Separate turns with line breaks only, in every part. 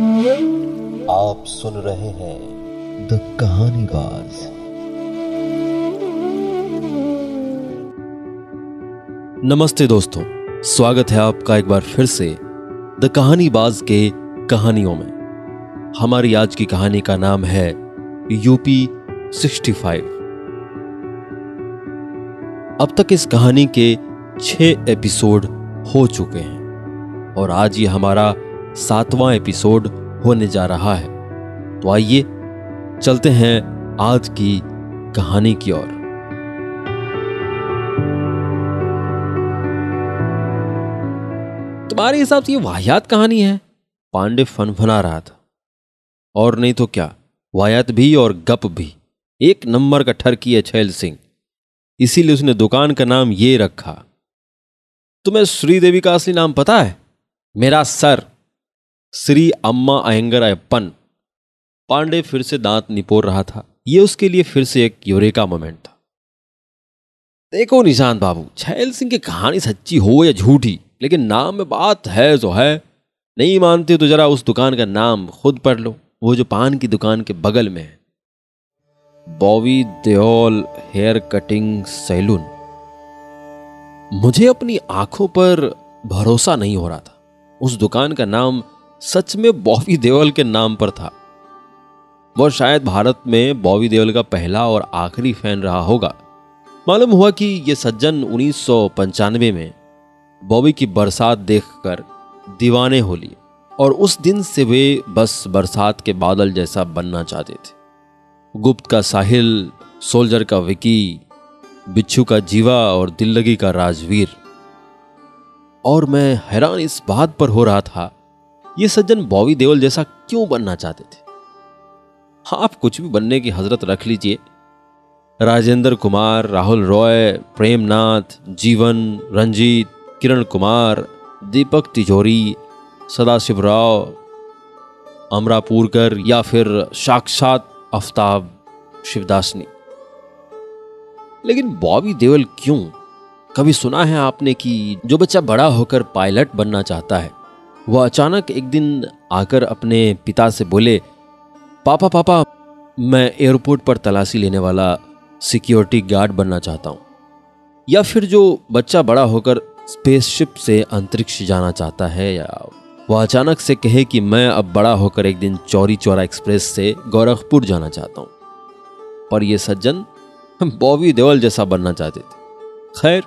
आप सुन रहे हैं द कहानीबाज।
नमस्ते दोस्तों, स्वागत है आपका एक बार फिर से द कहानीबाज के कहानियों में। हमारी आज की कहानी का नाम है यूपी 65। अब तक इस कहानी के 6 एपिसोड हो चुके हैं और आज ये हमारा 7वां एपिसोड होने जा रहा है। तो आइए चलते हैं आज की कहानी की ओर। तुम्हारे हिसाब से ये वाहियात कहानी है? पांडे फनफना रहा था। और नहीं तो क्या, वाहियात भी और गप भी। एक नंबर का ठरकी है छैल सिंह, इसीलिए उसने दुकान का नाम ये रखा। तुम्हें श्रीदेवी का असली नाम पता है? मेरा सर श्री अम्मा अयंगर अयप्पन। पांडे फिर से दांत निपोर रहा था। यह उसके लिए फिर से एक यूरेका मोमेंट था। देखो निशांत बाबू, छैल सिंह की कहानी सच्ची हो या झूठी, लेकिन नाम में बात है जो है। नहीं मानते तो जरा उस दुकान का नाम खुद पढ़ लो, वो जो पान की दुकान के बगल में है, Bobby Deol hair cutting salon. मुझे अपनी आंखों पर भरोसा नहीं हो रहा था। उस दुकान का नाम सच में बॉबी देओल के नाम पर था। वह शायद भारत में बॉबी देओल का पहला और आखिरी फैन रहा होगा। मालूम हुआ कि यह सज्जन 1995 में बॉबी की बरसात देखकर दीवाने हो लिए और उस दिन से वे बस बरसात के बादल जैसा बनना चाहते थे। गुप्त का साहिल, सोल्जर का विकी, बिच्छू का जीवा और दिल्लगी का राजवीर। और मैं हैरान इस बात पर हो रहा था, ये सज्जन बॉबी देओल जैसा क्यों बनना चाहते थे। आप कुछ भी बनने की हजरत रख लीजिए। राजेंद्र कुमार, राहुल रॉय, प्रेमनाथ, जीवन, रंजीत, किरण कुमार, दीपक तिजोरी, सदाशिव राव, अमरापुरकर या फिर साक्षात आफ्ताब शिवदासनी। लेकिन बॉबी देओल क्यों? कभी सुना है आपने कि जो बच्चा बड़ा होकर पायलट बनना चाहता है, वह अचानक एक दिन आकर अपने पिता से बोले, पापा पापा, मैं एयरपोर्ट पर तलाशी लेने वाला सिक्योरिटी गार्ड बनना चाहता हूं। या फिर जो बच्चा बड़ा होकर स्पेसशिप से अंतरिक्ष जाना चाहता है, या वह अचानक से कहे कि मैं अब बड़ा होकर एक दिन चौरी चौरा एक्सप्रेस से गोरखपुर जाना चाहता हूं। पर यह सज्जन बॉबी देओल जैसा बनना चाहते थे। खैर,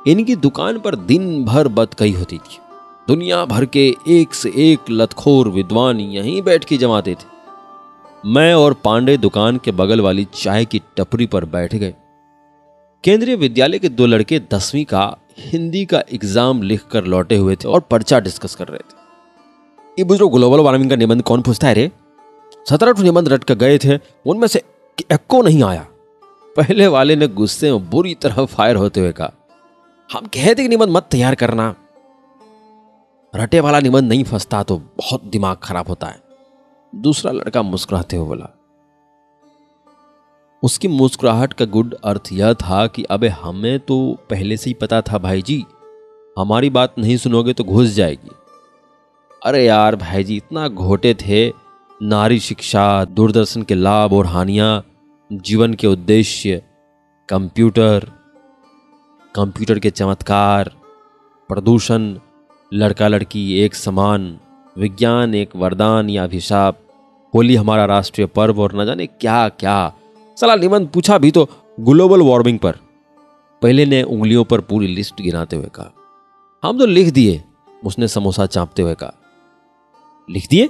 इनकी दुकान पर दिन भर बतकही होती थी। दुनिया भर के एक से एक लतखोर विद्वान यहीं बैठ के जमाते थे। मैं और पांडे दुकान के बगल वाली चाय की टपरी पर बैठ गए। केंद्रीय विद्यालय के 2 लड़के 10वीं का हिंदी का एग्जाम लिखकर लौटे हुए थे और पर्चा डिस्कस कर रहे थे। ये बुजुर्ग ग्लोबल वार्मिंग का निबंध कौन पूछता है रे? 17 निबंध रट कर गए थे, उनमें से एको नहीं आया। पहले वाले ने गुस्से में बुरी तरह फायर होते हुए कहा, हम कहते कि निबंध मत तैयार करना, रटे वाला निबंध नहीं फंसता तो बहुत दिमाग खराब होता है। दूसरा लड़का मुस्कुराते हुए बोला। उसकी मुस्कुराहट का गुड अर्थ यह था कि अबे हमें तो पहले से ही पता था भाई जी, हमारी बात नहीं सुनोगे तो घुस जाएगी। अरे यार भाई जी, इतना घोटे थे। नारी शिक्षा, दूरदर्शन के लाभ और हानियां, जीवन के उद्देश्य, कंप्यूटर के चमत्कार, प्रदूषण, लड़का लड़की एक समान, विज्ञान एक वरदान या अभिशाप, होली हमारा राष्ट्रीय पर्व और न जाने क्या क्या। साला निबंध पूछा भी तो ग्लोबल वार्मिंग पर। पहले ने उंगलियों पर पूरी लिस्ट गिनाते हुए कहा, हम तो लिख दिए। उसने समोसा चापते हुए कहा। लिख दिए?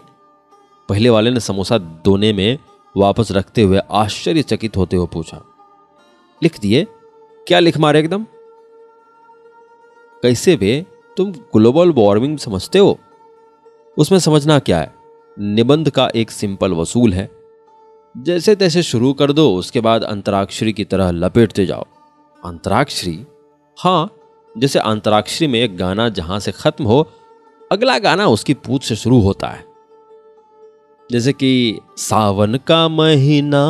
पहले वाले ने समोसा दोने में वापस रखते हुए आश्चर्यचकित होते हुए पूछा। लिख दिए? क्या लिख मारे एकदम? कैसे बे, तुम ग्लोबल वार्मिंग समझते हो? उसमें समझना क्या है, निबंध का एक सिंपल वसूल है। जैसे तैसे शुरू कर दो, उसके बाद अंतराक्षरी की तरह लपेटते जाओ। अंतराक्षरी? हाँ, जैसे अंतराक्षरी में एक गाना जहां से खत्म हो, अगला गाना उसकी पूछ से शुरू होता है। जैसे कि सावन का महीना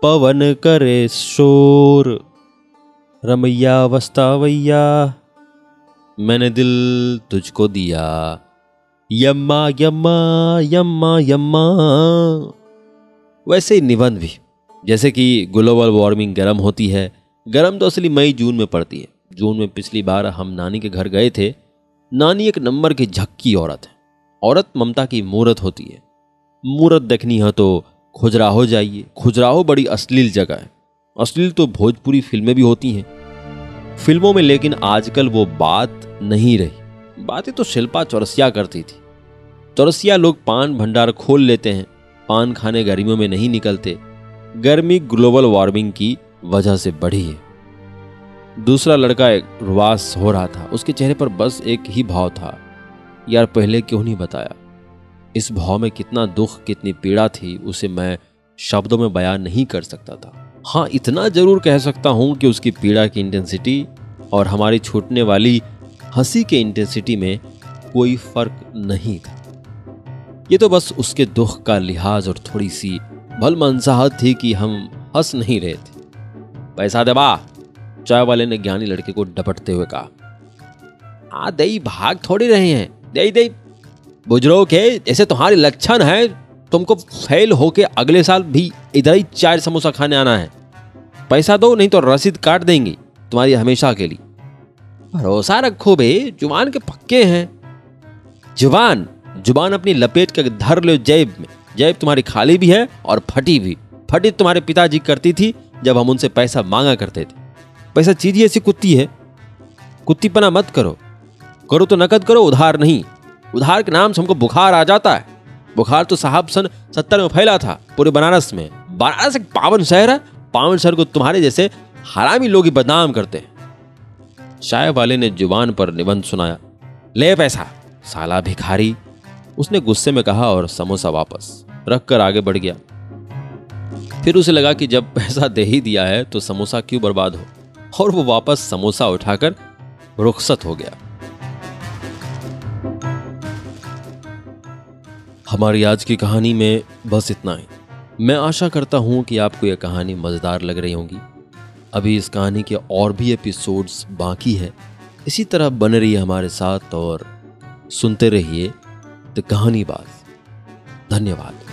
पवन करे शोर, रमैया वस्तावैया मैंने दिल तुझको दिया, यम्मा यम्मा यम्मा यम्मा। वैसे ही निबंध भी, जैसे कि ग्लोबल वार्मिंग गर्म होती है। गर्म तो असली मई जून में पड़ती है। जून में पिछली बार हम नानी के घर गए थे। नानी एक नंबर की झक्की औरत है। औरत ममता की मूरत होती है। मूरत देखनी है तो खुजराहो जाइए। खुजराहो बड़ी अश्लील जगह है। अश्लील तो भोजपुरी फिल्में भी होती हैं फिल्मों में, लेकिन आजकल वो बात नहीं रही। बातें तो शिल्पा चौरसिया करती थी। चौरसिया लोग पान भंडार खोल लेते हैं। पान खाने गर्मियों में नहीं निकलते। गर्मी ग्लोबल वार्मिंग की वजह से बढ़ी है। दूसरा लड़का एक रुआस हो रहा था। उसके चेहरे पर बस एक ही भाव था, यार पहले क्यों नहीं बताया। इस भाव में कितना दुख, कितनी पीड़ा थी, उसे मैं शब्दों में बयान नहीं कर सकता था। हाँ, इतना जरूर कह सकता हूं कि उसकी पीड़ा की इंटेंसिटी और हमारी छूटने वाली हंसी के इंटेंसिटी में कोई फर्क नहीं था। ये तो बस उसके दुख का लिहाज और थोड़ी सी भलमनसाहत थी कि हम हंस नहीं रहे थे। पैसा दे बा, चाय वाले ने ज्ञानी लड़के को डपटते हुए कहा। दई भाग थोड़ी रहे हैं, दई दई बुजुर्गों के जैसे तुम्हारे लक्षण है। तुमको फेल होके अगले साल भी इधर ही चाय समोसा खाने आना है। पैसा दो, नहीं तो रसीद काट देंगे तुम्हारी हमेशा के लिए। भरोसा रखो बे, जुबान के पक्के हैं। जुबान अपनी लपेट के धर लो जेब में। जेब तुम्हारी खाली भी है और फटी भी। फटी तुम्हारे पिताजी करती थी जब हम उनसे पैसा मांगा करते थे। पैसा चीज ही ऐसी कुत्ती है। कुत्तीपना मत करो। करो तो नकद करो, उधार नहीं। उधार के नाम से हमको बुखार आ जाता है। बुखार तो साहब सन 70 में फैला था पूरे बनारस में। बनारस एक पावन शहर है। पावन शहर को तुम्हारे जैसे हरामी लोग ही बदनाम करते हैं। चाय वाले ने जुबान पर निबंध सुनाया। ले पैसा साला भिखारी, उसने गुस्से में कहा और समोसा वापस रखकर आगे बढ़ गया। फिर उसे लगा कि जब पैसा दे ही दिया है तो समोसा क्यों बर्बाद हो, और वो वापस समोसा उठाकर रुखसत हो गया। हमारी आज की कहानी में बस इतना ही। मैं आशा करता हूं कि आपको यह कहानी मजेदार लग रही होगी। अभी इस कहानी के और भी एपिसोड्स बाकी है। इसी तरह बने रहिए हमारे साथ और सुनते रहिए द कहानीबाज़। धन्यवाद।